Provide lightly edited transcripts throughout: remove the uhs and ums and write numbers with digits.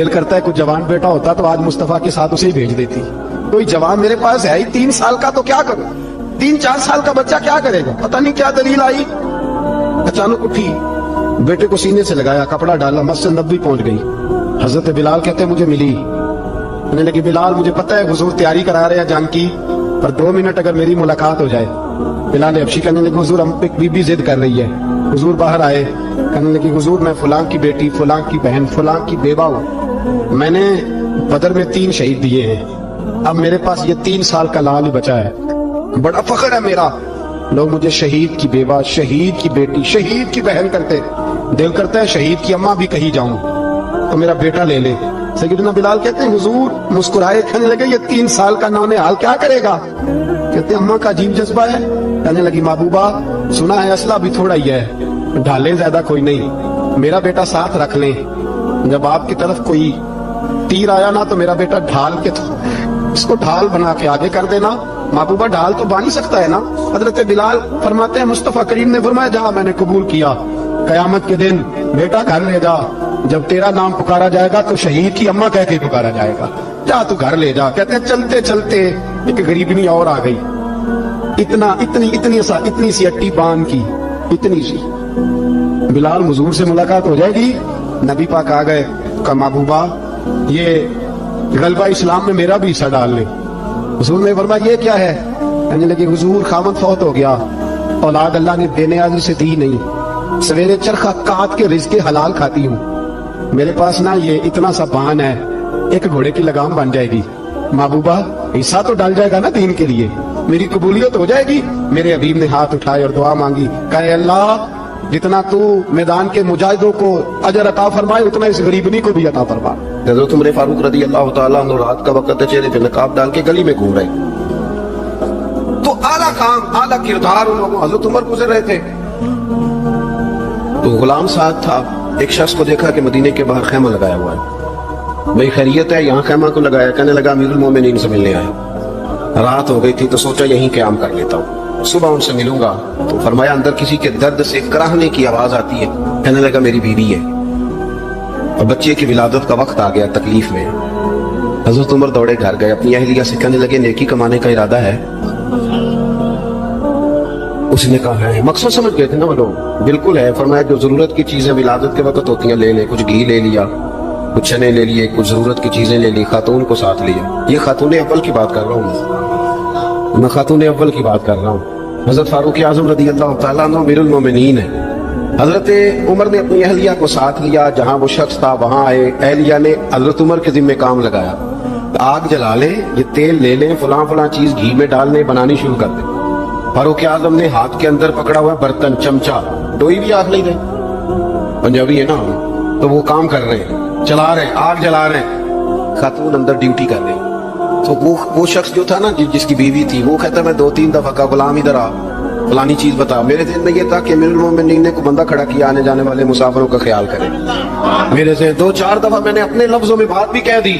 دل کرتا ہے کوئی جوان بیٹا ہوتا تو آج مصطفیٰ کے ساتھ اسے ہی بھیج دیتی. کوئی جوان میرے پاس ہے ہی 3 سال کا تو کیا کروں, 3-4 سال کا بچہ کیا کرے گا, پتہ نہیں کیا دلیل آئی. اچانک اٹھی, بیٹے کو سینے سے لگایا, کپڑا ڈالا, مسجد نبوی پہنچ گئی. حضرت بلال کہتے ہیں مجھے ملی, کہنے لگی بلال مجھے پتہ ہے حضور تیاری کرا رہے ہیں جنگ کی, پر 2 منٹ اگر میری ملاقات ہو جائے. بلال حبشی کہنے لگے حضور ہم ایک بی بی ضد کر رہی ہے. حضور باہر آئے, کہنے لگی حضور میں فلاں کی بیٹی, فلاں کی بہن, فلاں کی بیوہ ہوں, میں نے بدر میں 3 شہید دیے ہیں, اب میرے پاس یہ 3 سال کا لال ہی بچا ہے, بڑا فخر ہے میرا. لوگ مجھے شہید کی بیوہ, شہید کی بیٹی, شہید کی بہن کرتے, دل کرتا ہے شہید کی اماں بھی کہیں جاؤں تو میرا بیٹا لے لے. سیدنا بلال کہتے ہیں حضور مسکرائے, کہنے لگے یہ 3 سال کا نونہال کیا کرے گا. کہتے ہیں اماں کا عجیب جذبہ ہے. کہنے لگی محبوبہ سنا ہے اسلحہ بھی تھوڑا ہی ہے, ڈھالیں زیادہ کوئی نہیں, میرا بیٹا ساتھ رکھ لیں, جب آپ کی طرف کوئی تیر آیا نا تو میرا بیٹا ڈھال کے اس کو ڈھال بنا کے آگے کر دینا. محبوبہ ڈھال تو بان ہی سکتا ہے نا. حضرت بلال فرماتے ہیں مصطفیٰ کریم نے فرمایا جہاں میں نے قبول کیا, قیامت کے دن بیٹا گھر لے جا, جب تیرا نام پکارا جائے گا تو شہید کی اماں کہہ کے پکارا جائے گا, جا تو گھر لے جا. کہتے ہیں چلتے چلتے ایک غریبنی اور آ گئی, اتنی سی اٹی بان کی, اتنی سی. بلال حضور سے ملاقات ہو جائے گی, نبی پاک آ گئے, کہا محبوبہ یہ غلبہ اسلام میں میرا بھی حصہ ڈال لے. حضور نے فرمایا یہ کیا ہے. کہنے لگے حضور خامد فوت ہو گیا, اولاد اللہ نے بے نیازی سے دی نہیں, سویرے چرخہ کاٹ کے رزق حلال کھاتی ہوں, میرے پاس نا یہ اتنا سا بان ہے, ایک گھوڑے کی لگام بن جائے گی. محبوبہ حصہ تو ڈال جائے گا نا دین کے لیے, میری قبولیت ہو جائے گی. میرے حبیب نے ہاتھ اٹھائے اور دعا مانگی, کہے اللہ جتنا تو میدان کے مجاہدوں کو اجر عطا فرمائے اتنا اس غریبنی کو بھی عطا فرما. حضرت عمر فاروق رضی اللہ تعالیٰ عنہ رات کا وقت چہرے پہ نقاب ڈال کے گلی میں گھوم رہے, تو اعلیٰ کام اعلیٰ کردار ان لوگوں حضرت عمر گزر رہے تھے. تو غلام ساتھ تھا, ایک شخص کو دیکھا کہ مدینے کے باہر خیمہ لگایا ہوا ہے, بھئی خیریت ہے, یہاں خیمہ کو لگایا. کہنے لگا امیر المومنین سے ملنے آیا, رات ہو گئی تھی تو سوچا یہیں قیام کر لیتا ہوں, صبح ان سے ملوں گا. تو فرمایا اندر کسی کے درد سے کراہنے کی آواز آتی ہے. کہنے لگا میری بیوی ہے, اور بچے کی ولادت کا وقت آ گیا, تکلیف میں. حضرت عمر دوڑے گھر گئے, اپنی اہلیہ سے کہنے لگے نیکی کمانے کا ارادہ ہے. اس نے کہا ہے. مقصد سمجھ گئے تھے نا وہ لوگ, بالکل ہے. فرمایا جو ضرورت کی چیزیں ولادت کے وقت ہوتی ہیں لے لے, کچھ گھی لے لیا, کچھ چنے لے لیے, کچھ ضرورت کی چیزیں لے لی, خاتون کو ساتھ لیا. یہ خاتون اول کی بات کر رہا ہوں میں خاتون اول کی بات کر رہا ہوں. حضرت فاروق اعظم رضی اللہ تعالیٰ عنہ امیر المومنین ہے. حضرت عمر نے اپنی اہلیہ کو ساتھ لیا, جہاں وہ شخص تھا وہاں آئے. اہلیہ نے حضرت عمر کے ذمہ کام لگایا, آگ جلا لیں, یہ تیل لے لیں, فلاں فلاں چیز گھی میں ڈالنے, بنانی شروع کر دیں. فاروق اعظم نے ہاتھ کے اندر پکڑا ہوا برتن, چمچہ, ڈوئی بھی آگ نہیں رہے, پنجابی ہے نا, تو وہ کام کر رہے ہیں, چلا رہے ہیں, آگ جلا رہے ہیں. خاتون اندر ڈیوٹی کر رہے ہیں. تو وہ شخص جو تھا نا جس کی بیوی تھی, وہ کہتا میں 2-3 دفعہ کا غلام ادھر آ, فلانی چیز بتا. میرے ذہن میں یہ تھا کہ امیر المومنین نے کو بندہ کھڑا کیا آنے جانے والے مسافروں کا خیال کرے. میرے ذہن 2-4 دفعہ میں نے اپنے لفظوں میں بات بھی کہہ دی,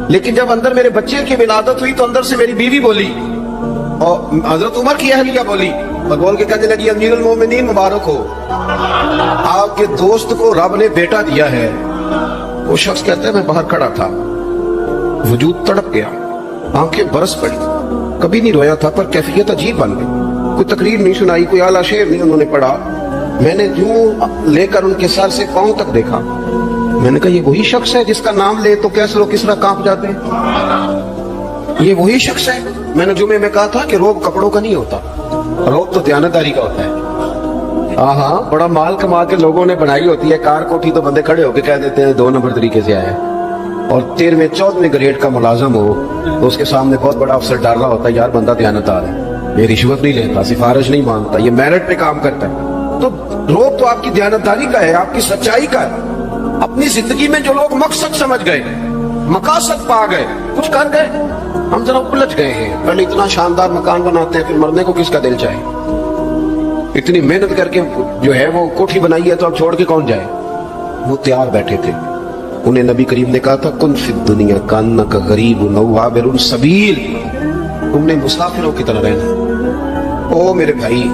لیکن جب اندر میرے بچے کی ولادت ہوئی تو اندر سے میری بیوی بولی اور حضرت عمر کی اہلیہ بولی, اور بول کے کہنے لگی امیر المومنین مبارک ہو, آپ کے دوست کو رب نے بیٹا دیا ہے. وہ شخص کہتا ہے میں باہر کھڑا تھا, وجود تڑپ گیا, آنکھیں برس پڑی, کبھی نہیں رویا تھا پر کیفیت عجیب بن گئی. کوئی تقریر نہیں سنائی, کوئی اعلیٰ شعر نہیں انہوں نے پڑھا. میں نے یوں لے کر ان کے سر سے پاؤں تک دیکھا. میں نے کہا یہ وہی شخص ہے جس کا نام لے تو کیسر و کسرا کانپ جاتے ہیں, یہ وہی شخص ہے. میں نے جمعے میں کہا تھا کہ روب کپڑوں کا نہیں ہوتا, روب تو دیانتداری کا ہوتا ہے. ہاں بڑا مال کما کے لوگوں نے بنائی ہوتی ہے, کار کوٹھی تو بندے کھڑے ہو کے کہہ دیتے ہیں 2 نمبر طریقے سے آئے, اور 13ویں-14ویں گریڈ کا ملازم ہو تو اس کے سامنے بہت بڑا افسر ڈر رہا ہوتا ہے یار بندہ دیانتدار ہے, یہ رشوت نہیں لیتا, سفارش نہیں مانگتا, یہ میرٹ پہ کام کرتا ہے. تو روب تو آپ کی دیانتداری کا ہے, آپ کی سچائی کا ہے. اپنی زندگی میں جو لوگ مقصد سمجھ گئے, مقاصد پا گئے, کچھ کر گئے, ہم ذرا الجھ گئے ہیں. پہلے اتنا شاندار مکان بناتے ہیں, پھر مرنے کو کس کا دل چاہے. اتنی محنت کر کے جو ہے وہ کوٹھی بنائی ہے تو اب چھوڑ کے کون جائے. وہ تیار بیٹھے تھے. انہیں نبی کریم نے کہا تھا کن فی الدنیا کانک غریب او عابر السبیل, تم نے مسافروں کی طرح رہنا. او میرے بھائی,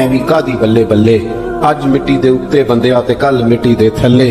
ਐਵੇਂ ਕਾਦੀ ਬੱਲੇ ਬੱਲੇ ਅੱਜ ਮਿੱਟੀ ਦੇ ਉੱਤੇ ਬੰਦੇ ਆਤੇ ਕੱਲ ਮਿੱਟੀ ਦੇ ਥੱਲੇ।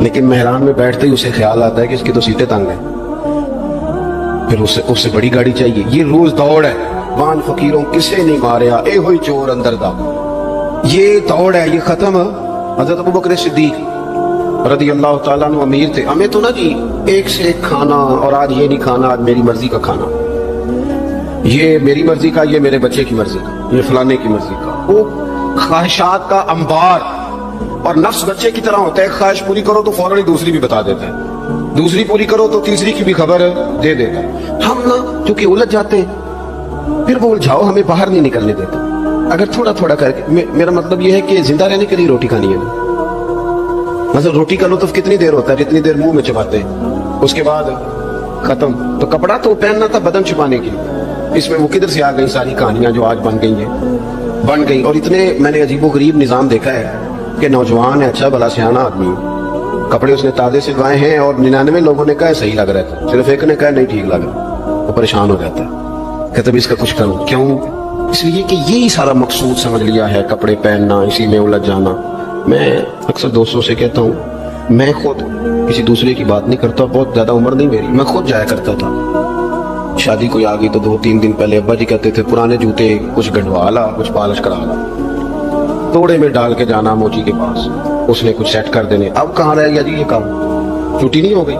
لیکن مہران میں بیٹھتے ہی اسے خیال آتا ہے کہ اس کی تو سیٹیں تنگ ہیں، پھر اسے بڑی گاڑی چاہیے. یہ روز دوڑ ہے. وان فقیروں کسے نہیں ماریا اے ہوئی چور اندر دا. یہ دوڑ ہے، یہ ختم. حضرت ابوبکر صدیق رضی اللہ تعالیٰ عنہ امیر تھے. ہمیں تو نا جی ایک سے ایک کھانا، اور آج یہ نہیں کھانا، آج میری مرضی کا کھانا، یہ میری مرضی کا، یہ میرے بچے کی مرضی کا، یہ فلانے کی مرضی کا. وہ خواہشات کا انبار. اور نفس بچے کی طرح ہوتا ہے، ایک خواہش پوری کرو تو فوراً ہی دوسری بھی بتا دیتا ہے، دوسری پوری کرو تو تیسری کی بھی خبر دے دیتا ہے. ہم نا کیونکہ الجھ جاتے ہیں، پھر وہ الجھاؤ ہمیں باہر نہیں نکلنے دیتا. اگر تھوڑا تھوڑا کر کے، میرا مطلب یہ ہے کہ زندہ رہنے کے لیے روٹی کھانی ہے نا. مثلا روٹی کا لطف کتنی دیر ہوتا ہے؟ جتنی دیر منہ میں چباتے ہیں، اس کے بعد ختم. تو کپڑا تو پہننا تھا بدن چھپانے کے لیے. اس میں وہ کدھر سے آ گئی ساری کہانیاں جو آج بن گئی. اور اتنے میں نے عجیب و غریب نظام دیکھا ہے کہ نوجوان ہے، اچھا بھلا سیانا آدمی، کپڑے اس نے تازے سلوائے ہیں اور 99 لوگوں نے کہا صحیح لگ رہا ہے، صرف ایک نے کہا نہیں ٹھیک لگ رہا. وہ پریشان ہو جاتا ہے، کہتا ہے اس کا کچھ کروں. کیوں؟ اس لیے کہ یہی سارا مقصود سمجھ لیا ہے، کپڑے پہننا، اسی میں الجھ جانا. میں اکثر دوستوں سے کہتا ہوں، میں خود کسی دوسرے کی بات نہیں کرتا، بہت زیادہ عمر نہیں میری، میں خود جایا کرتا تھا. شادی کوئی آ گئی تو 2-3 دن پہلے ابا جی کہتے تھے پرانے جوتے کچھ گنڈوا لا، کچھ پالش کرا لا، توڑے میں ڈال کے جانا موچی کے پاس، اس نے کچھ سیٹ کر دینے. اب کہاں رہ گیا جی یہ کام؟ چھٹی نہیں ہو گئی.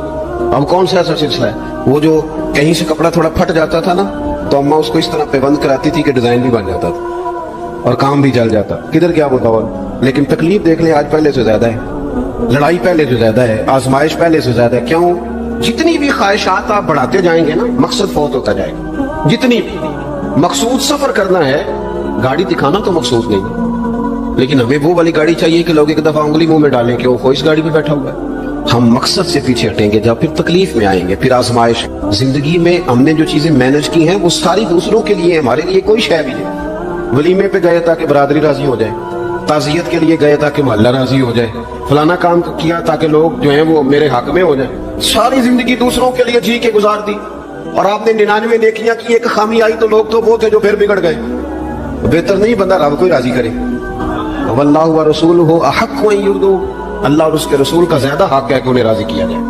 اب کون سا ایسا سلسلہ ہے؟ وہ جو کہیں سے کپڑا تھوڑا پھٹ جاتا تھا نا، تو اماں اس کو اس طرح پہ بند کراتی تھی کہ ڈیزائن بھی بن جاتا تھا اور کام بھی چل جاتا. کدھر کیا وہ دور. لیکن تکلیف دیکھ لیں آج پہلے سے زیادہ ہے، لڑائی پہلے سے زیادہ ہے، آزمائش پہلے سے زیادہ ہے. کیوں؟ جتنی بھی خواہشات آپ بڑھاتے جائیں گے نا، مقصد فوت ہوتا جائے گا. جتنی بھی مقصود سفر کرنا ہے، گاڑی دکھانا تو مقصود نہیں، لیکن ہمیں وہ والی گاڑی چاہیے کہ لوگ ایک دفعہ انگلی منہ میں ڈالیں کہ وہ اس گاڑی پہ بیٹھا ہوا ہے. ہم مقصد سے پیچھے ہٹیں گے جب پھر تکلیف میں آئیں گے، پھر آزمائش. زندگی میں ہم نے جو چیزیں مینج کی ہیں وہ ساری دوسروں کے لیے، ہمارے لیے کوئی شے بھی نہیں. ولیمے پہ گئے تاکہ برادری راضی ہو جائے، تعزیت کے لیے گئے تاکہ محلہ راضی ہو جائے، فلانا کام کیا تاکہ لوگ جو ہیں وہ میرے حق میں ہو جائیں. ساری زندگی دوسروں کے لیے جی کے گزار دی، اور آپ نے 99 نیکیاں کی، ایک خامی آئی تو لوگ تو وہ تھے جو پھر بگڑ گئے. بہتر نہیں بندہ رب کو ہی راضی کرے. واللہ ورسولہ احق ان یرضوا، اللہ اور اس کے رسول کا زیادہ حق ہے کہ انہیں راضی کیا جائے.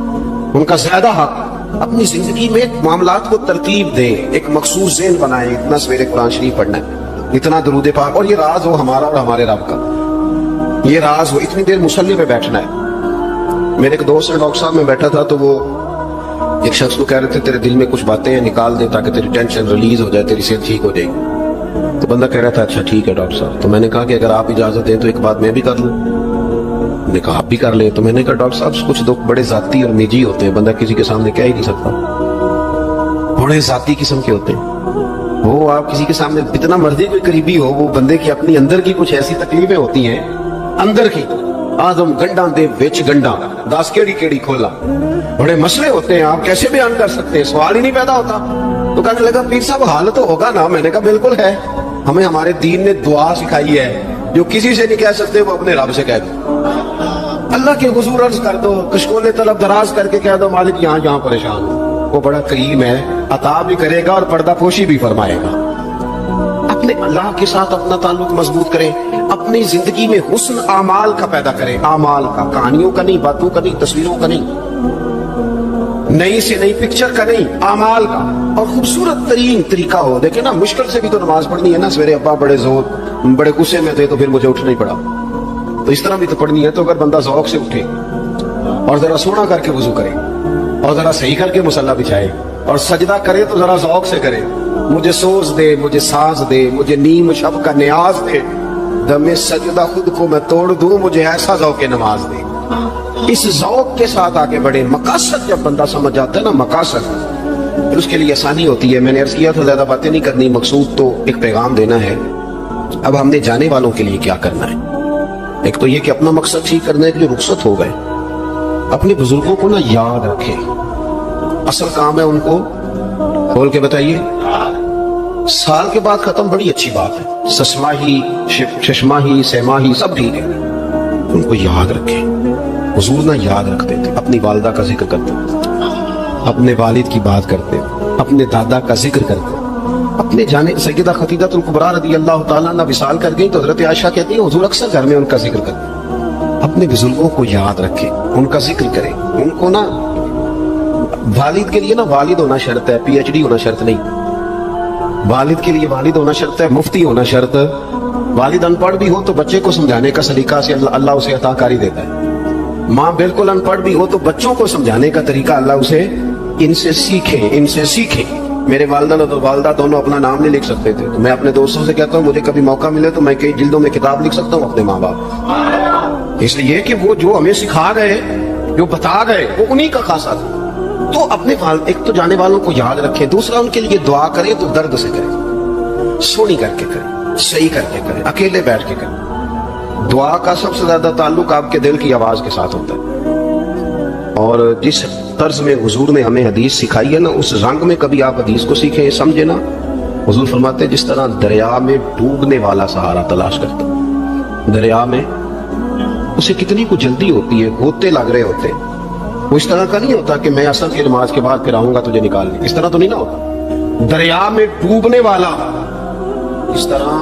ان کا زیادہ حق. اپنی زندگی میں معاملات کو ترتیب دیں، ایک مخصوص ذہن بنائیں. اتنا سویرے قرآن شریف پڑھنا ہے، اتنا درود پاک، اور یہ راز ہو ہمارا اور ہمارے رب کا. یہ راز ہو اتنی دیر مصلی پہ بیٹھنا ہے. میرے ایک دوست ہے ڈاکٹر صاحب، میں بیٹھا تھا تو وہ ایک شخص کو کہہ رہے تھے تیرے دل میں کچھ باتیں ہیں نکال دے تاکہ تیری ٹینشن ریلیز ہو جائے، تیری صحت ٹھیک ہو جائے گی. تو بندہ کہہ رہا تھا اچھا ٹھیک ہے ڈاکٹر صاحب. تو میں نے کہا کہ اگر آپ اجازت دیں تو ایک بات میں بھی کر لوں. انہوں نے کہا آپ بھی کر لیں. تو میں نے کہا ڈاکٹر صاحب کچھ دکھ بڑے ذاتی اور نجی ہوتے ہیں، بندہ کسی کے سامنے کہہ ہی نہیں سکتا، بڑے ذاتی قسم کے ہوتے ہیں. وہ آپ کسی کے سامنے اتنا مرضی کوئی قریبی ہو، وہ بندے کی اپنی اندر کی کچھ ایسی تکلیفیں ہوتی ہیں اندر کی. آدم گنڈا دے وچ گنڈا دس کیڑی کھولا، بڑے مسئلے ہوتے ہیں، آپ کیسے بیان کر سکتے ہیں، سوال ہی نہیں پیدا ہوتا. تو کہنے لگا پیر صاحب حال تو ہوگا نا. میں نے کہا بالکل ہے. ہمیں ہمارے دین نے دعا سکھائی ہے، جو کسی سے نہیں کہہ سکتے وہ اپنے رب سے کہہ دو. اللہ کے حضور عرض کر دو، کشکول طلب دراز کر کے کہہ دو مالک یہاں جہاں پریشان ہو. وہ بڑا کریم ہے، عطا بھی کرے گا اور پردہ پوشی بھی فرمائے گا. اپنے اللہ کے ساتھ اپنا تعلق مضبوط کریں. اپنی زندگی میں حسن اعمال کا پیدا کریں. اعمال کا، کہانیوں کا نہیں، باتوں کا نہیں، تصویروں کا نہیں، نئی سے نئی پکچر کا نہیں، اعمال کا. اور خوبصورت ترین طریقہ ہو. دیکھیں نا، مشکل سے بھی تو نماز پڑھنی ہے نا. سویرے ابا بڑے غصے میں تھے تو پھر مجھے اٹھنا ہی پڑا، تو اس طرح بھی تو پڑھنی ہے. تو اگر بندہ ذوق سے اٹھے اور ذرا سونا کر کے وضو کرے اور ذرا صحیح کر کے مصلی بچھائے اور سجدہ کرے تو ذرا ذوق سے کرے. مجھے سوز دے، مجھے ساز دے، مجھے نیم شب کا نیاز دے، دم سجدہ خود کو میں توڑ دوں، مجھے ایسا ذوق نماز دے. اس ذوق کے ساتھ آگے بڑھے. مقاصد جب بندہ سمجھ جاتا ہے نا، مقاصد، پھر اس کے لیے آسانی ہوتی ہے. میں نے عرض کیا تھا زیادہ باتیں نہیں کرنی، مقصود تو ایک پیغام دینا ہے. اب ہم نے جانے والوں کے لیے کیا کرنا ہے؟ ایک تو یہ کہ اپنا مقصد ٹھیک کرنا ہے کہ جو رخصت ہو گئے، اپنے بزرگوں کو نا یاد رکھیں. اصل کام ہے ان کو کھول کے بتائیے. سال کے بعد ختم، بڑی اچھی بات ہے، سسماہی ششماہی سہماہی سب ٹھیک ہے، ان کو یاد رکھیں. حضور نہ یاد رکھتے تھے، اپنی والدہ کا ذکر کرتے تھے، اپنے والد کی بات کرتے، اپنے دادا کا ذکر کرتے. اپنے جانے سیدہ خدیجہ الکبریٰ رضی اللہ تعالیٰ عنہ وصال کر گئی تو حضرت عائشہ کہتی ہے حضور اکثر گھر میں ان کا ذکر کرتے. اپنے بزرگوں کو یاد رکھیں، ان کا ذکر کریں، ان کو نا والد کے لیے نا والد ہونا شرط ہے، پی ایچ ڈی ہونا شرط نہیں۔ والد کے لیے والد ہونا شرط ہے، مفتی ہونا شرط۔ والد ان پڑھ بھی ہو تو بچے کو سمجھانے کا سلیقہ سے اللہ اسے عطا کاری دیتا ہے۔ ماں بالکل ان پڑھ بھی ہو تو بچوں کو سمجھانے کا طریقہ اللہ اسے ان سے سیکھیں۔ میرے والدہ اور والدہ دونوں اپنا نام نہیں لکھ سکتے تھے، تو میں اپنے دوستوں سے کہتا ہوں مجھے کبھی موقع ملے تو میں کئی جلدوں میں کتاب لکھ سکتا ہوں اپنے ماں باپ، اس لیے کہ وہ جو ہمیں سکھا گئے، جو بتا گئے، وہ انہی کا خاصہ تھا۔ تو اپنے ایک تو جانے والوں کو یاد رکھیں، دوسرا ان کے لیے دعا کریں تو درد سے کریں، سونی کر کے کریں، صحیح کر کے کریں، اکیلے بیٹھ کے کریں۔ دعا کا سب سے زیادہ تعلق آپ کے دل کی آواز کے ساتھ ہوتا ہے، اور جس طرز میں حضور نے ہمیں حدیث سکھائی ہے نا، اس رنگ میں کبھی آپ حدیث کو سیکھیں، سمجھے نا۔ حضور فرماتے ہیں جس طرح دریا میں ڈوبنے والا سہارا تلاش کرتا، دریا میں اسے کتنی کو جلدی ہوتی ہے، ہوتے لگ رہے ہوتے ہیں، وہ اس طرح کا نہیں ہوتا کہ میں اثر کی نماز کے بعد پھر آؤں گا تجھے نکالنے، اس طرح تو نہیں نہ ہوتا۔ دریا میں ڈوبنے والا اس طرح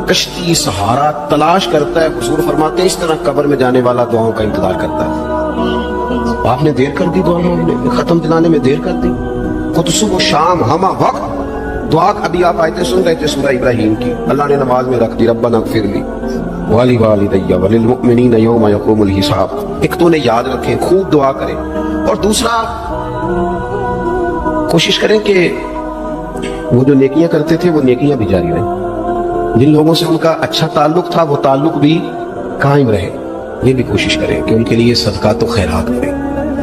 کشتی سہارا تلاش کرتا ہے، حضور فرماتے ہیں اس طرح قبر میں جانے والا دعاؤں کا انتظار کرتا ہے۔ آپ نے دیر کر دی دعاؤں میں، ختم دلانے میں دیر کر دی۔ خود صبح شام ہمہ وقت دعا، ابھی آپ آیتیں سن رہے تھے سورہ ابراہیم کی، اللہ نے نماز میں رکھ دی، ربنا اغفر لی وَلِوَالِدَيَّ وَلِلْمُؤْمِنِينَ يَوْمَ يَقُومُ الْحِسَابُ۔ ایک تو انہیں یاد رکھیں، خوب دعا کریں، اور دوسرا کوشش کریں کہ وہ جو نیکیاں کرتے تھے وہ نیکیاں بھی جاری رہیں، جن لوگوں سے ان کا اچھا تعلق تھا وہ تعلق بھی قائم رہے، یہ بھی کوشش کریں کہ ان کے لیے صدقہ تو خیرات کریں،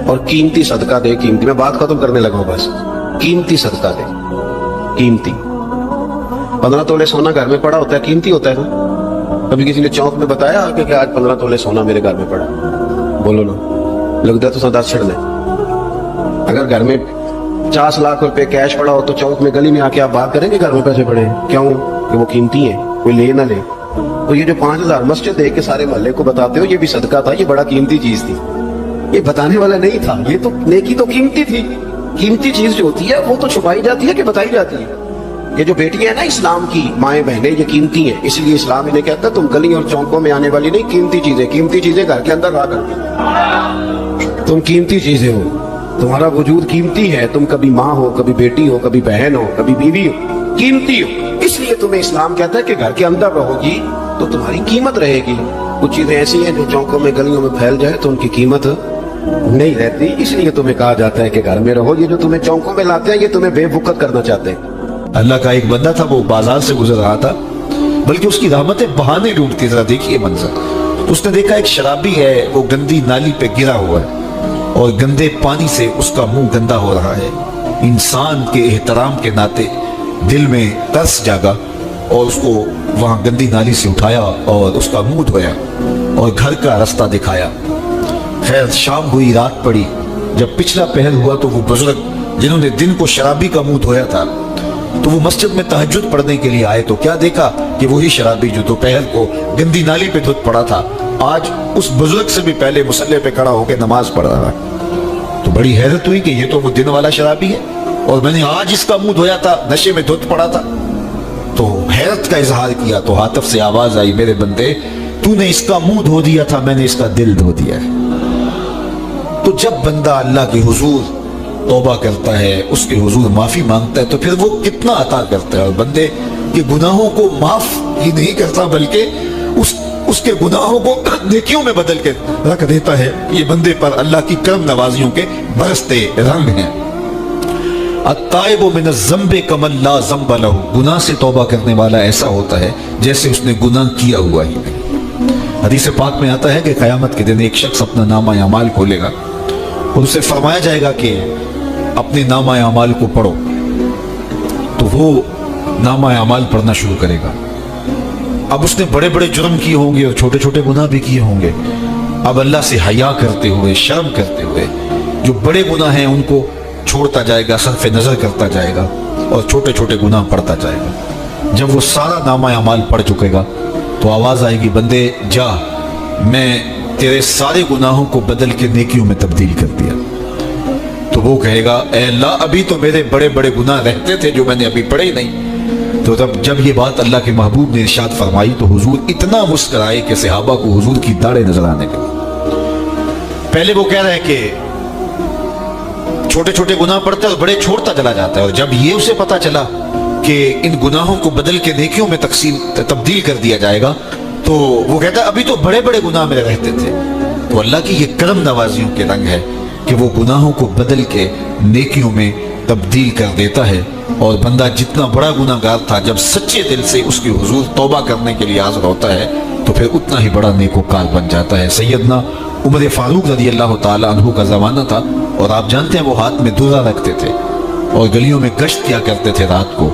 اور قیمتی صدقہ دے، قیمتی، میں بات ختم کرنے لگا ہوں بس، قیمتی صدقہ دے، قیمتی۔ 15 تولے سونا گھر میں پڑا ہوتا ہے، قیمتی ہوتا ہے نا۔ کبھی کسی نے چوک میں بتایا کہ آج 15 تولے سونا میرے گھر میں پڑا، بولو نا، لگتا تو 10 چھڑنا ہے۔ اگر گھر میں 50 لاکھ روپے کیش پڑا ہو تو چوک میں گلی میں آ کے آپ بات کریں گے گھر میں پیسے پڑے ہیں، کیوں کہ وہ قیمتی ہیں، کوئی لے نہ لے۔ تو یہ جو 5000 مسجد دے کے سارے محلے کو بتاتے ہو یہ بھی صدقہ تھا، یہ بڑا قیمتی چیز تھی، یہ بتانے والا نہیں تھا، یہ تو نیکی تو قیمتی تھی۔ قیمتی چیز جو ہوتی ہے وہ تو چھپائی جاتی ہے کہ بتائی جاتی ہے۔ یہ جو بیٹیاں ہیں نا اسلام کی، مائیں بہنیں، یہ قیمتی ہیں، اس لیے اسلام انہیں کہتا ہے تم گلیوں اور چوکوں میں آنے والی نہیں، قیمتی چیزیں گھر کے اندر رہا کرتی، تم قیمتی چیزیں ہو، تمہارا وجود قیمتی ہے، تم کبھی ماں ہو، کبھی بیٹی ہو، کبھی بہن ہو، کبھی بیوی ہو، قیمتی ہو، اس لیے تمہیں اسلام کہتا ہے کہ گھر کے اندر رہو گی تو تمہاری قیمت رہے گی۔ کچھ چیزیں ایسی ہیں جو چوکوں میں گلیوں میں پھیل جائے تو ان کی قیمت نہیں رہتی، اس لیے تمہیں کہا جاتا ہے کہ گھر میں رہو۔ یہ جو تمہیں چوکوں میں لاتے ہیں یہ تمہیں بے وقت کرنا چاہتے ہیں۔ اللہ کا ایک بندہ تھا، وہ بازار سے گزر رہا تھا، بلکہ اس کی رحمتیں بہانے ڈھونڈتی، ذرا دیکھیے منظر۔ اس نے دیکھا ایک شرابی ہے، وہ گندی نالی پہ گرا ہوا ہے اور گندے پانی سے اس کا منہ گندا ہو رہا ہے۔ انسان کے احترام کے ناطے دل میں ترس جاگا اور اس کو وہاں گندی نالی سے اٹھایا اور اس کا منہ دھویا اور گھر کا راستہ دکھایا۔ خیر شام ہوئی، رات پڑی، جب پچھلا پہر ہوا تو وہ بزرگ جنہوں نے دن کو شرابی کا منہ دھویا تھا تو وہ مسجد میں تہجد پڑھنے کے لیے آئے، تو کیا دیکھا کہ وہی شرابی جو دوپہر کو گندی نالی پہ دھت پڑا تھا آج اس بزرگ سے بھی پہلے مصلی پہ کھڑا ہو کے نماز پڑھ رہا ہے۔ تو بڑی حیرت ہوئی کہ یہ تو وہ دن والا شرابی ہے اور میں نے آج اس کا منہ دھویا تھا، نشے میں دھت پڑا تھا۔ تو حیرت کا اظہار کیا تو ہاتف سے آواز آئی، میرے بندے تو نے اس کا منہ دھو دیا تھا، میں نے اس کا دل دھو دیا ہے۔ تو جب بندہ اللہ کے حضور توبہ کرتا ہے، اس کے حضور معافی مانگتا ہے، تو پھر وہ کتنا عطا کرتا ہے، اور بندے کے گناہوں کو معاف ہی نہیں کرتا بلکہ اس کے گناہوں کو نیکیوں میں بدل کے رکھ دیتا ہے۔ یہ بندے پر اللہ کی کرم نوازیوں کے برستے رنگ ہیں۔ التائب من الذنب کمن لا ذنب لہ، گناہ سے توبہ کرنے والا ایسا ہوتا ہے جیسے اس نے گناہ کیا ہوا ہی نہیں۔ حدیث پاک میں آتا ہے کہ قیامت کے دن ایک شخص اپنا نامہ اعمال کھولے گا اور اسے فرمایا جائے گا کہ اپنے نامہ اعمال کو پڑھو، تو وہ نامہ اعمال پڑھنا شروع کرے گا۔ اب اس نے بڑے بڑے جرم کیے ہوں گے اور چھوٹے چھوٹے گناہ بھی کیے ہوں گے۔ اب اللہ سے حیا کرتے ہوئے، شرم کرتے ہوئے جو بڑے گناہ ہیں ان کو چھوڑتا جائے گا، صرف نظر کرتا جائے گا اور چھوٹے چھوٹے گناہ پڑھتا جائے گا۔ جب وہ سارا نامہ اعمال پڑھ چکے گا تو آواز آئے گی، بندے جا، میں تیرے سارے گناہوں کو بدل کے نیکیوں میں تبدیل کر دیا۔ تو وہ کہے گا، اے اللہ ابھی تو میرے بڑے بڑے گناہ رہتے تھے جو میں نے ابھی پڑھے ہی نہیں۔ تو جب یہ بات اللہ کے محبوب نے ارشاد فرمائی تو حضور اتنا مسکرائے کہ صحابہ کو حضور کی داڑھیں نظر آنے لگی۔ پہلے وہ کہہ رہے کہ چھوٹے چھوٹے گناہ پڑتے اور بڑے چھوڑتا چلا جاتا ہے، اور جب یہ اسے پتا چلا کہ ان گناہوں کو بدل کے نیکیوں میں تبدیل کر دیا جائے گا تو وہ کہتا ہے ابھی تو بڑے بڑے گناہ میرے رہتے تھے۔ تو اللہ کی یہ کرم نوازیوں کے رنگ ہے کہ وہ گناہوں کو بدل کے نیکیوں میں تبدیل کر دیتا ہے، اور بندہ جتنا بڑا گناہ گار تھا جب سچے دل سے اس کے حضور توبہ کرنے کے لیے حاضر ہوتا ہے تو پھر اتنا ہی بڑا نیکوکار بن جاتا ہے۔ سیدنا عمر فاروق رضی اللہ تعالی عنہ کا زمانہ تھا، اور آپ جانتے ہیں وہ ہاتھ میں درہ رکھتے تھے اور گلیوں میں گشت کیا کرتے تھے رات کو۔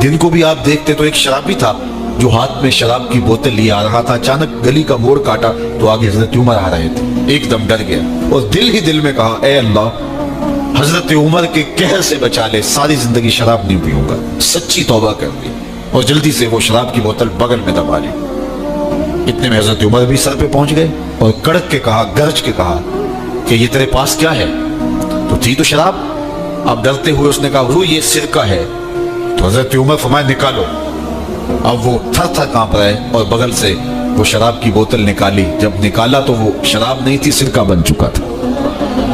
دن کو بھی آپ دیکھتے تو ایک شرابی تھا جو ہاتھ میں شراب کی بوتل لے آ رہا تھا، اچانک گلی کا موڑ کاٹا تو آگے حضرت عمر آ رہے تھے، ایک دم ڈر گیا اور دل ہی دل میں کہا اے اللہ حضرت عمر کے قہر سے بچا لے، ساری زندگی شراب نہیں پیوں گا۔ سچی توبہ کر دی اور جلدی سے وہ شراب کی بوتل بغل میں دبا لی۔ اتنے میں حضرت عمر بھی سر پہ پہنچ گئے اور کڑک کے کہا، گرج کے کہا کہ یہ تیرے پاس کیا ہے؟ تو تھی تو شراب۔ اب ڈرتے ہوئے اس نے کہا حضور یہ سرکہ ہے۔ تو حضرت عمر فرمائے نکالو۔ اب وہ تھر تھر کانپ رہے اور بغل سے وہ شراب کی بوتل نکالی، جب نکالا تو وہ شراب نہیں تھی، سرکہ بن چکا تھا۔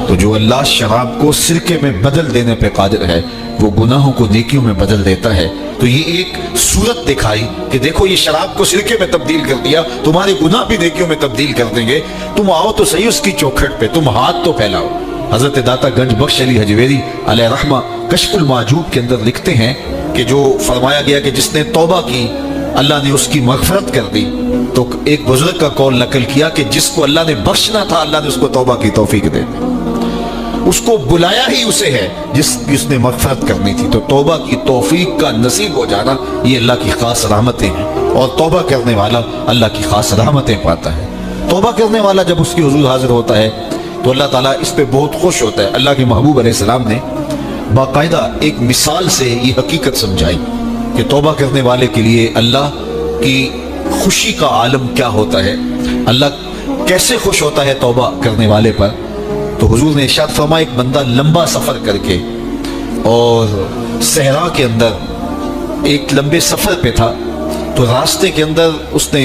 تو جو اللہ شراب کو سرکے میں بدل دینے پہ قادر ہے وہ گناہوں کو نیکیوں میں بدل دیتا ہے۔ تو یہ ایک صورت دکھائی کہ دیکھو یہ شراب کو سرکے میں تبدیل کر دیا، تمہارے گناہ بھی نیکیوں میں تبدیل کر دیں گے، تم آؤ تو صحیح اس کی چوکھٹ پہ، تم ہاتھ تو پھیلاؤ۔ حضرت داتا گنج بخش علی حجویری علیہ رحمہ کشف المعجوب کے اندر لکھتے ہیں کہ جو فرمایا گیا کہ جس نے توبہ کی اللہ نے اس کی مغفرت کر دی، تو ایک بزرگ کا قول نقل کیا کہ جس کو اللہ نے بخشنا تھا اللہ نے اس کو توبہ کی توفیق دے دی، اس کو بلایا ہی اسے ہے جس نے مغفرت کرنی تھی۔ تو توبہ کی توفیق کا نصیب ہو جانا یہ اللہ کی خاص رحمتیں ہیں، اور توبہ کرنے والا اللہ کی خاص رحمتیں پاتا ہے۔ توبہ کرنے والا جب اس کی حضور حاضر ہوتا ہے تو اللہ تعالیٰ اس پہ بہت خوش ہوتا ہے۔ اللہ کے محبوب علیہ السلام نے باقاعدہ ایک مثال سے یہ حقیقت سمجھائی کہ توبہ کرنے والے کے لیے اللہ کی خوشی کا عالم کیا ہوتا ہے، اللہ کیسے خوش ہوتا ہے توبہ کرنے والے پر۔ تو حضور نے ارشاد فرمایا ایک بندہ لمبا سفر کر کے اور صحرا کے اندر ایک لمبے سفر پہ تھا، تو راستے کے اندر اس نے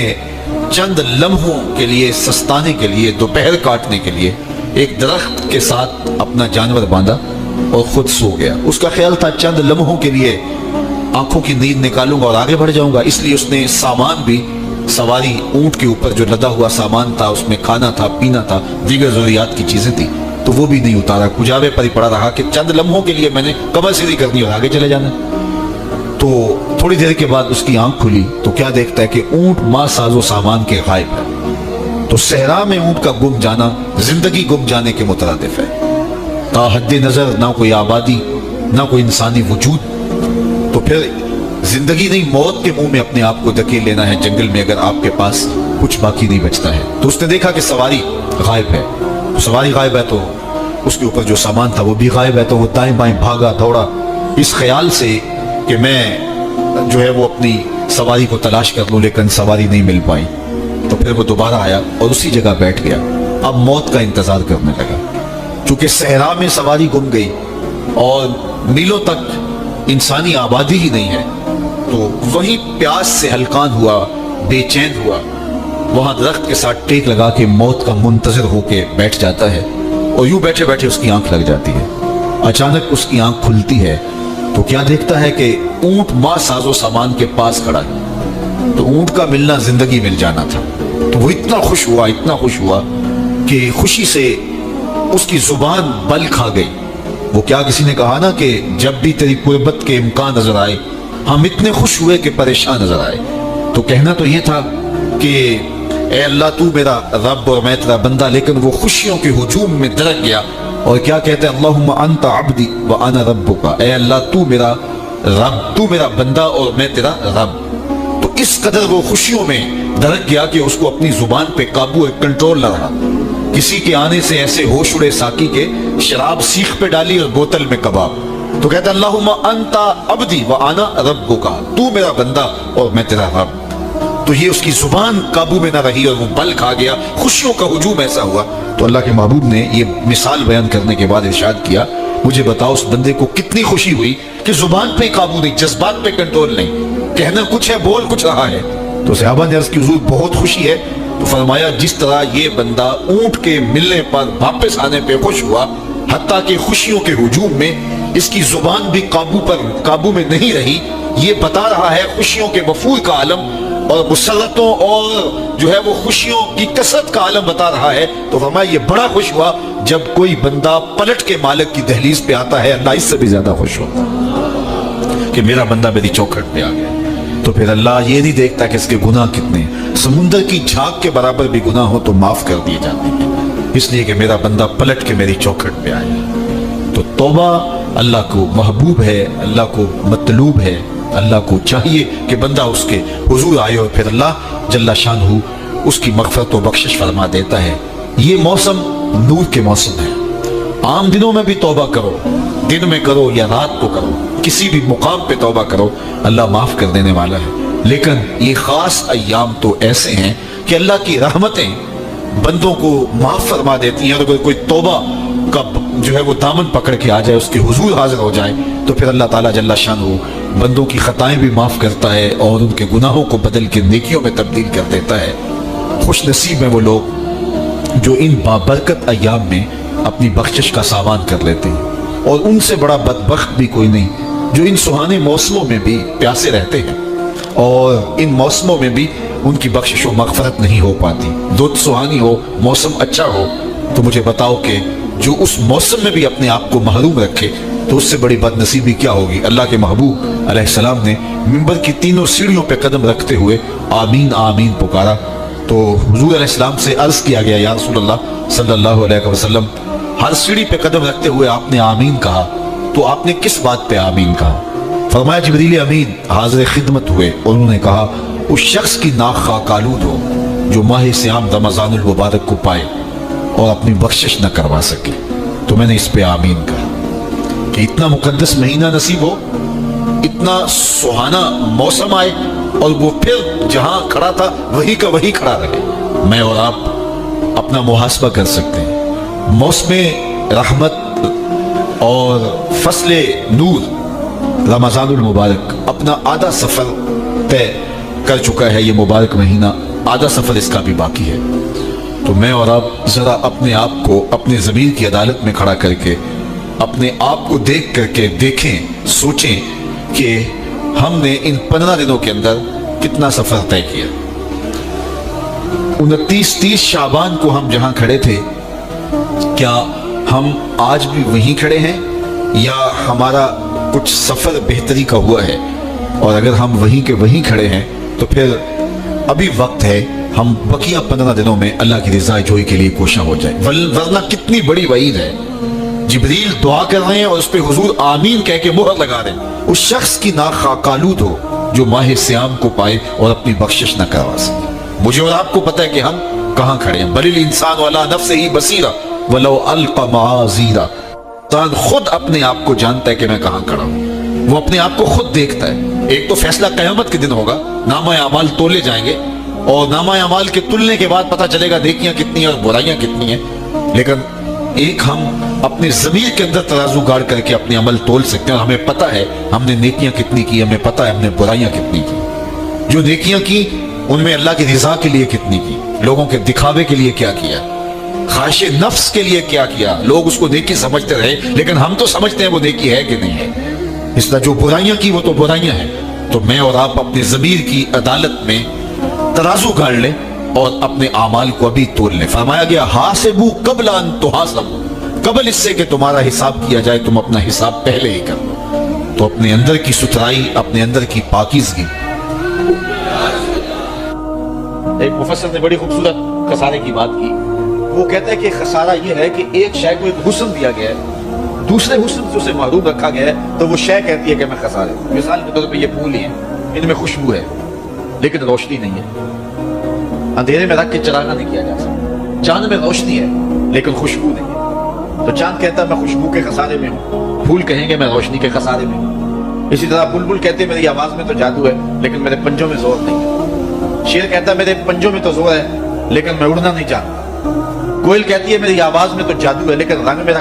چند لمحوں کے لیے سستانے کے لیے، دوپہر کاٹنے کے لیے ایک درخت کے ساتھ اپنا جانور باندھا اور خود سو گیا۔ اس کا خیال تھا چند لمحوں کے لیے آنکھوں کی نیند نکالوں گا اور آگے بڑھ جاؤں گا، اس لیے اس نے سامان بھی سواری اونٹ کے اوپر جو لدا ہوا سامان تھا، اس میں کھانا تھا، پینا تھا، دیگر ضروریات کی چیزیں تھی، تو وہ بھی نہیں اتارا، کجاوے پر ہی پڑا رہا کہ چند لمحوں کے لیے میں نے کمر سیدھی کرنی اور آگے چلے جانا۔ تو تھوڑی دیر کے بعد اس کی آنکھ کھلی تو کیا دیکھتا ہے کہ اونٹ ماں ساز و سامان کے غائب ہے۔ تو صحرا میں اونٹ کا گم جانا زندگی گم جانے کے مترادف ہے، تا حد نظر نہ کوئی آبادی نہ کوئی انسانی وجود، تو پھر زندگی نہیں موت کے منہ میں اپنے آپ کو دھکیل لینا ہے جنگل میں اگر آپ کے پاس کچھ باقی نہیں بچتا ہے۔ تو اس نے دیکھا کہ سواری غائب ہے، سواری غائب ہے تو اس کے اوپر جو سامان تھا وہ بھی غائب ہے، تو وہ دائیں بائیں بھاگا دوڑا اس خیال سے کہ میں جو ہے وہ اپنی سواری کو تلاش کر لوں، لیکن سواری نہیں مل پائی۔ تو پھر وہ دوبارہ آیا اور اسی جگہ بیٹھ گیا، اب موت کا انتظار کرنے لگا، چونکہ صحرا میں سواری گم گئی اور میلوں تک انسانی آبادی ہی نہیں ہے، تو وہی پیاس سے ہلکان ہوا، بے چین ہوا، وہاں درخت کے ساتھ ٹیک لگا کے موت کا منتظر ہو کے بیٹھ جاتا ہے، اور یوں بیٹھے بیٹھے اس کی آنکھ لگ جاتی ہے۔ اچانک اس کی آنکھ کھلتی ہے تو کیا دیکھتا ہے کہ اونٹ ماں ساز و سامان کے پاس کھڑا ہے، تو اونٹ کا ملنا زندگی مل جانا تھا۔ تو وہ اتنا خوش ہوا کہ خوشی سے اس کی زبان بل کھا گئی۔ وہ کیا کسی نے کہا نا کہ جب بھی تیری قربت کے امکان نظر آئے ہم اتنے خوش ہوئے کہ پریشان نظر آئے، تو کہنا تو یہ تھا کہ اے اللہ تو میرا رب اور میں تیرا بندہ، لیکن وہ خوشیوں کے ہجوم میں درک گیا اور کیا کہتے ہیں اللہم انت عبدی وانا ربک، اے اللہ تو میرا رب، تو میرا بندہ اور میں تیرا رب۔ تو اس قدر وہ خوشیوں میں درک گیا کہ اس کو اپنی زبان پہ قابو کنٹرول نہ رہا۔ کسی کے آنے سے ایسے ہوش اڑے ساقی کے، شراب سیخ پہ ڈالی اور بوتل میں کباب، تو کہتا اللہم انت عبدی وانا ربک، تو میرا بندہ اور میں تیرا رب۔ تو یہ اس کی زبان قابو میں نہ رہی اور وہ بل کھا گیا، خوشیوں کا ہجوم ایسا ہوا۔ تو اللہ کے محبوب نے یہ مثال بیان کرنے کے بعد ارشاد کیا مجھے بتاؤ اس بندے کو کتنی خوشی ہوئی کہ زبان پہ قابو نہیں، جذبات پہ کنٹرول نہیں، کہنا کچھ ہے بول کچھ رہا ہے۔ تو صحابہ نے عرض کی حضور بہت خوشی ہے، تو فرمایا جس طرح یہ بندہ اونٹ کے ملنے پر واپس آنے پہ خوش ہوا، حتیٰ کہ خوشیوں کے ہجوم میں اس کی زبان بھی قابو میں نہیں رہی، یہ بتا رہا ہے خوشیوں کے وفور کا عالم اور مسرتوں اور جو ہے وہ خوشیوں کی کثرت کا عالم بتا رہا ہے۔ تو فرمایا یہ بڑا خوش ہوا جب کوئی بندہ پلٹ کے مالک کی دہلیز پہ آتا ہے، اللہ اس سے بھی زیادہ خوش ہوتا کہ میرا بندہ میری چوکھٹ پہ آ گیا۔ تو پھر اللہ یہ نہیں دیکھتا کہ اس کے گناہ کتنے ہیں، سمندر کی جھاگ کے برابر بھی گناہ ہو تو معاف کر دیے جاتے ہیں، اس لیے کہ میرا بندہ پلٹ کے میری چوکھٹ پہ آئے۔ تو توبہ اللہ کو محبوب ہے، اللہ کو مطلوب ہے، اللہ کو چاہیے کہ بندہ اس کے حضور آئے اور پھر اللہ جل شانہ اس کی مغفرت و بخشش فرما دیتا ہے۔ یہ موسم نور کے موسم ہے، عام دنوں میں بھی توبہ کرو، دن میں کرو یا رات کو کرو، کسی بھی مقام پہ توبہ کرو، اللہ معاف کر دینے والا ہے۔ لیکن یہ خاص ایام تو ایسے ہیں کہ اللہ کی رحمتیں بندوں کو معاف فرما دیتی ہیں، اور اگر کوئی توبہ کا جو ہے وہ دامن پکڑ کے آ جائے، اس کے حضور حاضر ہو جائے، تو پھر اللہ تعالیٰ جل شانہ بندوں کی خطائیں بھی معاف کرتا ہے اور ان کے گناہوں کو بدل کے نیکیوں میں تبدیل کر دیتا ہے۔ خوش نصیب ہیں وہ لوگ جو ان بابرکت ایام میں اپنی بخشش کا سامان کر لیتے ہیں، اور ان سے بڑا بدبخت بھی کوئی نہیں جو ان سہانے موسموں میں بھی پیاسے رہتے ہیں اور ان موسموں میں بھی ان کی بخشش و مغفرت نہیں ہو پاتی۔ رت سہانی ہو، موسم اچھا ہو، تو مجھے بتاؤ کہ جو اس موسم میں بھی اپنے آپ کو محروم رکھے تو اس سے بڑی بد نصیبی کیا ہوگی۔ اللہ کے محبوب علیہ السلام نے منبر کی تینوں سیڑھیوں پہ قدم رکھتے ہوئے آمین آمین پکارا، تو حضور علیہ السلام سے عرض کیا گیا یا رسول اللہ صلی اللہ علیہ وسلم، ہر سیڑھی پہ قدم رکھتے ہوئے آپ نے آمین کہا، تو آپ نے کس بات پہ آمین کہا؟ فرمایا جبریل امین حاضر خدمت ہوئے اور انہوں نے کہا اس شخص کی ناک خاک آلود ہو جو ماہ صیام رمضان المبارک کو پائے اور اپنی بخشش نہ کروا سکے۔ تو میں نے اس پہ آمین کہا کہ اتنا مقدس مہینہ نصیب ہو، اتنا سہانا موسم آئے اور وہ پھر جہاں کھڑا تھا وہی کا وہی کھڑا رہے۔ میں اور آپ اپنا محاسبہ کر سکتے ہیں، موسم رحمت اور فصل نور رمضان المبارک اپنا آدھا سفر طے کر چکا ہے، یہ مبارک مہینہ آدھا سفر اس کا بھی باقی ہے۔ تو میں اور آپ ذرا اپنے آپ کو اپنے ضمیر کی عدالت میں کھڑا کر کے اپنے آپ کو دیکھ کر کے دیکھیں، سوچیں کہ ہم نے ان 15 دنوں کے اندر کتنا سفر طے کیا۔ 29-30 شعبان کو ہم جہاں کھڑے تھے، کیا ہم آج بھی وہیں کھڑے ہیں یا ہمارا کچھ سفر بہتری کا ہوا ہے؟ اور اگر ہم وہیں کے وہیں کھڑے ہیں تو پھر ابھی وقت ہے ہم بقیہ 15 دنوں میں اللہ کی رضا جوئی کے لیے کوشاں ہو جائیں، ورنہ کتنی بڑی وعید ہے۔ جبریل دعا کر رہے ہیں اور اس پہ حضور آمین کہہ کے مہر لگا رہے ہیں، اس شخص کی ناک خاک آلود ہو جو ماہ صیام کو پائے اور اپنی بخشش نہ کروا سکے۔ مجھے اور آپ کو پتہ ہے کہ ہم کہاں کھڑے ہیں۔ بل الانسان علی نفسہ بصیرہ ولو القی معاذیرہ، انسان خود اپنے آپ کو جانتا ہے کہ میں کہاں کھڑا ہوں، وہ اپنے آپ کو خود دیکھتا ہے۔ ایک تو فیصلہ قیامت کے دن ہوگا، نامہ اعمال تولے جائیں گے اور نامہ اعمال کے تلنے کے بعد پتہ چلے گا نیکیاں کتنی ہیں اور برائیاں کتنی ہیں۔ لیکن ایک ہم اپنے ضمیر کے اندر ترازو گاڑ کر کے اپنے عمل تول سکتے ہیں اور ہمیں پتہ ہے ہم نے نیکیاں کتنی کی، ہمیں پتہ ہے ہم نے برائیاں کتنی کی۔ جو نیکیاں کی ان میں اللہ کی رضا کے لیے کتنی کی، لوگوں کے دکھاوے کے لیے کیا کیا، خواہش نفس کے لیے کیا کیا۔ لوگ اس کو نیکی سمجھتے رہے لیکن ہم تو سمجھتے ہیں وہ نیکی ہے کہ نہیں ہے۔ اس طرح جو برائیاں کی وہ تو برائیاں ہیں۔ تو میں اور آپ اپنے ضمیر کی عدالت میں ترازو گاڑ لیں اور اپنے اعمال کو ابھی تول لیں۔ فرمایا گیا حاسبوا قبل ان تحاسبوا، قبل اس سے کہ تمہارا حساب کیا جائے تم اپنا حساب پہلے ہی کر لو۔ تو اپنے اندر کی ستھرائی، اپنے اندر کی پاکیزگی۔ ایک مفسر نے بڑی خوبصورت خسارے کی بات کی، وہ کہتا ہے کہ خسارہ یہ ہے کہ ایک شے کو ایک حسن دیا گیا ہے، دوسرے حسن سے اسے محروم رکھا گیا ہے، تو وہ شے کہتی ہے کہ میں خسارے ہوں۔ مثال کے طور پہ یہ پھول ہی ہیں، ان میں خوشبو ہے لیکن روشنی نہیں ہے، اندھیرے میں رکھ کے چراغا نہیں کیا جا سکتا۔ چاند میں روشنی ہے لیکن خوشبو نہیں ہے، تو چاند کہتا ہے میں خوشبو کے خسارے میں ہوں، پھول کہیں گے میں روشنی کے خسارے میں ہوں۔ اسی طرح بلبل کہتے ہیں میری آواز میں تو جادو ہے لیکن میرے پنجوں میں زور نہیں ہے۔ شیر کہتا ہے میرے پنجوں میں تو زور ہے لیکن میں اڑنا نہیں جانتا۔ کوئل کہتی ہے میری آواز میں تو جادو ہے لیکن رنگ میرا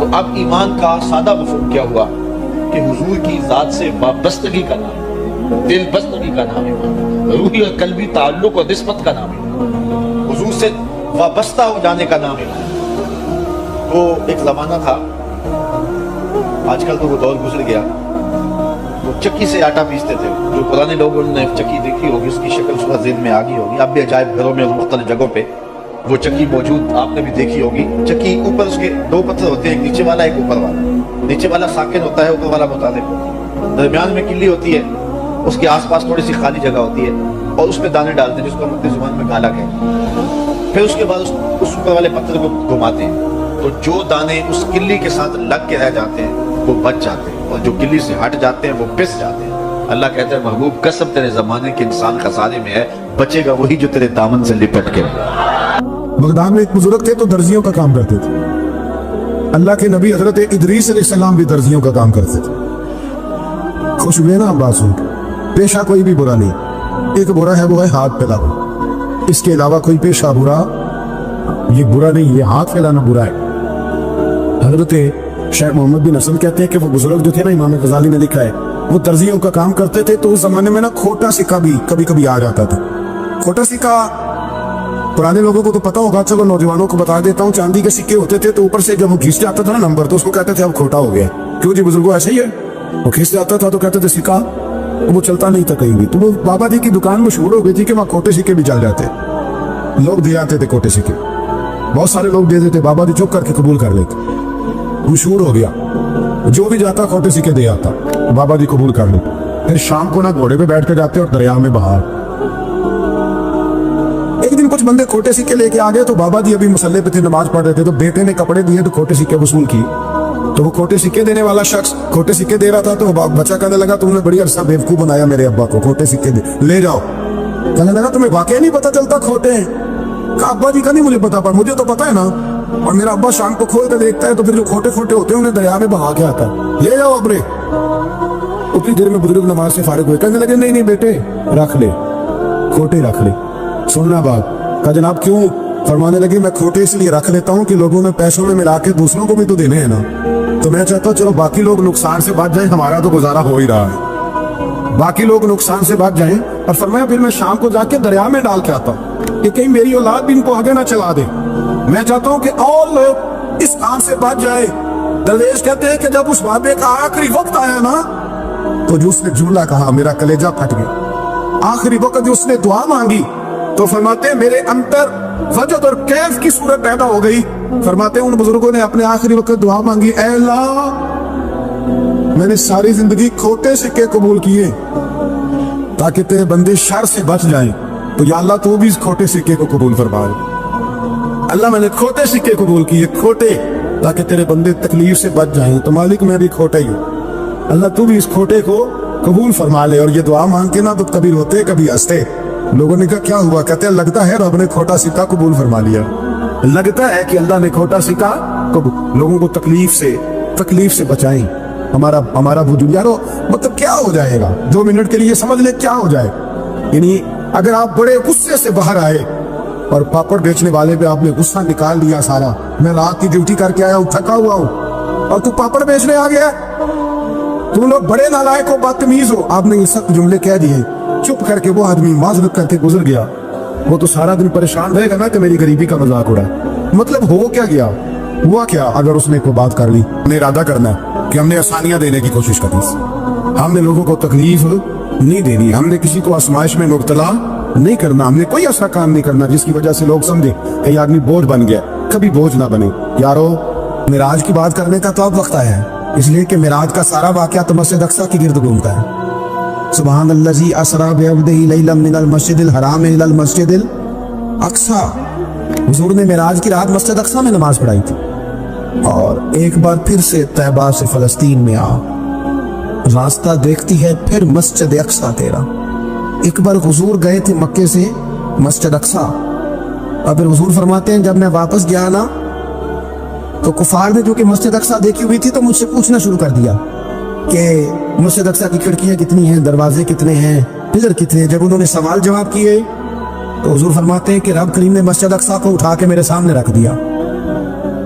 تو اب ایمان کا سادہ مفہوم کیا ہوا کہ حضور کی ذات سے وابستگی کا نام، دل بستگی کا نام ایمان، روحی اور قلبی تعلق اور نسبت کا نام ایمان، حضور سے وابستہ ہو جانے کا نام ایمان۔ وہ ایک زمانہ تھا، آج کل تو وہ دور گزر گیا، وہ چکی سے آٹا پیستے تھے۔ جو پرانے لوگوں نے چکی دیکھی ہوگی، اس کی شکل صورت ذہن میں آ گئی ہوگی۔ اب بھی عجائب گھروں میں اور مختلف جگہوں پہ وہ چکی موجود آپ نے بھی دیکھی ہوگی۔ چکی اوپر اس کے دو پتھر ہوتے ہیں، ایک نیچے والا ایک اوپر والا۔ نیچے والا ساکن ہوتا ہے، اوپر والا متعلق ہوتا ہے۔ درمیان میں کلی ہوتی ہے، اس کے آس پاس تھوڑی سی خالی جگہ ہوتی ہے اور اس پہ دانے ڈالتے ہیں، جس کو ہم اپنی زبان میں گالا کہتے ہیں۔ پھر اس کے بعد اس اوپر والے پتھر کو گھماتے ہیں، تو جو دانے اس کلی کے ساتھ لگ کے رہ جاتے ہیں وہ بچ جاتے ہیں، اور جو کلی سے ہٹ جاتے ہیں وہ پس جاتے ہیں۔ اللہ کہتا ہے محبوب قسم تیرے زمانے کے انسان خسارے میں ہے، بچے گا وہی جو تیرے دامن سے لپٹ کے۔ بغداد میں ایک بزرگ تھے تو درزیوں کا کام کرتے تھے۔ اللہ کے نبی حضرت ادریس علیہ السلام بھی درزیوں کا کام کرتے تھے۔ خوش ہوئے نا عباس سن کے؟ پیشہ کوئی بھی برا نہیں، ایک برا ہے وہ ہے ہاتھ پھیلانا، اس کے علاوہ کوئی پیشہ برا یہ برا نہیں، یہ ہاتھ پھیلانا برا ہے۔ حضرت شیخ محمد بن حسن کہتے ہیں کہ وہ بزرگ جو تھے نا، امام غزالی نے لکھا ہے، وہ درزیوں کا کام کرتے تھے تو اس زمانے میں نا کھوٹا سکہ بھی کبھی کبھی آ جاتا تھا۔ کھوٹا سکہ پرانے لوگوں کو تو پتا ہوگا، چلو نوجوانوں کو بتا دیتا ہوں، چاندی کے سکے ہوتے تھے تو اوپر سے جب وہ کھینچ جاتا تھا نا نمبر، تو اس کو کہتے تھے اب کھوٹا ہو گیا۔ کیوں جی بزرگوں ایسے ہی ہے، وہ کھینچ جاتا تھا تو کہتے تھے سکہ، وہ چلتا نہیں تھا کہیں بھی۔ تو وہ بابا جی کی دکان مشہور ہو گئی تھی کہ وہاں کھوٹے سکے بھی چل جاتے، لوگ دے آتے تھے کھوٹے سکے، بہت سارے لوگ دے دیتے، بابا جی چپ کر کے قبول کر لیتے، مشہور ہو گیا، جو بھی جاتا کھوٹے سکے دے آتا، بابا جی قبول کر لیتے۔ پھر شام کو نا گھوڑے پہ بیٹھ کے جاتے اور دریا میں بہا۔ ایک دن کچھ بندے کھوٹے سکے لے کے آ گئے تو بابا جی ابھی مسلح پہ تھے، نماز پڑھ رہے تھے، تو بیٹے نے کپڑے دیے تو کھوٹے سکے وصول کی۔ تو وہ کھوٹے سکے دینے والا شخص کھوٹے سکے دے رہا تھا، تو بچہ کہنے لگا تم نے بڑی عرصہ بیوقوف بنایا میرے ابا کو، کھوٹے سکے دے لے جاؤ۔ کہنے لگا تمہیں واقعی نہیں پتا چلتا کھوٹے ہیں؟ کہا ابا جی کا نہیں مجھے پتا، پر مجھے تو پتا ہے نا، اور میرا ابا شام کو کھول کے دیکھتا ہے تو پھر جو کھوٹے کھوٹے ہوتے ہیں انہیں دریا میں بہا کے آتا ہے، لے جاؤ اپنے۔ اتنی دیر میں بزرگ نماز سے فارغ ہوئے، کہنے لگے نہیں نہیں بیٹے رکھ لے، کھوٹے رکھ لے۔ سننا بات، کہا جناب کیوں؟ فرمانے لگے میں کھوٹے اس لیے رکھ لیتا ہوں کہ لوگوں میں پیسوں میں ملا کے دوسروں کو بھی تو دینے ہیں نا، تو میں چاہتا ہوں چلو باقی لوگ نقصان سے بچ جائیں، ہمارا تو گزارا ہو ہی رہا ہے، باقی لوگ نقصان سے بچ جائیں۔ اور فرمایا پھر میں شام کو جا کے دریا میں ڈال کے آتا ہوں کہ کہیں میری اولاد بھی ان کو آگے نہ چلا دے، میں چاہتا ہوں کہ اور لوگ اس کام سے بچ جائے۔ درویش کہتے ہیں کہ جب اس بابے کا آخری وقت آیا نا تو جو اس نے جملہ کہا میرا کلیجہ پھٹ گیا۔ آخری وقت جو اس نے دعا مانگی تو فرماتے ہیں میرے اندر وجد اور کیف کی صورت پیدا ہو گئی۔ فرماتے ہیں ان بزرگوں نے اپنے آخری وقت دعا مانگی، اے اللہ میں نے ساری زندگی کھوٹے سکے قبول کیے تاکہ تیرے بندے شر سے بچ جائیں، تو یا اللہ تو بھی اس کھوٹے سکے کو قبول فرما۔ اللہ میں نے کھوٹے سکے قبول کیے، کھوٹے، تاکہ تیرے بندے تکلیف سے بچ جائیں، تو مالک میں بھی کھوٹا ہی ہوں، اللہ تو بھی اس کھوٹے کو قبول فرما لے۔ اور یہ دعا مانگ کے نا تو کبھی روتے کبھی ہنستے۔ لوگوں نے کہا کیا ہوا؟ کہتے ہیں لگتا ہے رب نے کھوٹا سکہ قبول فرما لیا، لگتا ہے کہ اللہ نے کھوٹا سکہ قبول۔ لوگوں کو تکلیف سے بچائیں، ہمارا وجود یارو مطلب کیا ہو جائے گا؟ 2 منٹ کے لیے سمجھ لیں کیا ہو جائے، یعنی اگر آپ بڑے غصے سے باہر آئے اور پاپڑ بیچنے والے پہ آپ نے غصہ نکال دیا سارا، میں رات کی ڈیوٹی کر کے آیا ہوں، تھکا ہوا ہوں، اور تو پاپڑ بیچنے آ گیا، تم لوگ بڑے نالائق ہو، بدتمیز ہو، آپ نے یہ سب جملے کہہ دیے، چپ کر کے وہ آدمی معذرت کر کے گزر گیا، وہ تو سارا دن پریشان رہے گا نا کہ میری غریبی کا مذاق اڑا۔ مطلب ہو کیا گیا؟ ہوا کیا؟ اگر اس نے کوئی بات کر لی، ہم نے ارادہ کرنا ہے کہ ہم نے آسانیاں دینے کی کوشش کرنی، ہم نے لوگوں کو تکلیف نہیں دینی، ہم نے کسی کو آزمائش میں مبتلا نہیں کرنا، ہم نے کوئی ایسا کام نہیں کرنا جس کی وجہ سے لوگ سمجھے کہ یہ آدمی بوجھ بن گیا، کبھی بوجھ نہ بنے۔ یارو معراج کی بات کرنے کا تو اب وقت آیا ہے، اس لیے کہ معراج کا سارا واقعہ تو مسجد اقصی کی گرد گھومتا ہے۔ سبحان الذی اسری بعبدہ لیلا من المسجد الحرام الی المسجد الاقصی، حضور نے معراج کی رات مسجد اقصی میں نماز پڑھائی تھی، اور ایک بار پھر سے طیبہ سے فلسطین میں آ، راستہ دیکھتی ہے پھر مسجد اقصی تیرا۔ ایک بار حضور گئے تھے مکے سے مسجد اقصی، اور پھر حضور فرماتے ہیں جب میں واپس گیا نا تو کفار نے جو کہ مسجد اقصی دیکھی ہوئی تھی تو مجھ سے پوچھنا شروع کر دیا کہ مسجد اقصی کی کھڑکیاں کتنی ہیں، دروازے کتنے ہیں، پلر کتنے ہیں۔ جب انہوں نے سوال جواب کیے تو حضور فرماتے ہیں کہ رب کریم نے مسجد اقصی کو اٹھا کے میرے سامنے رکھ دیا،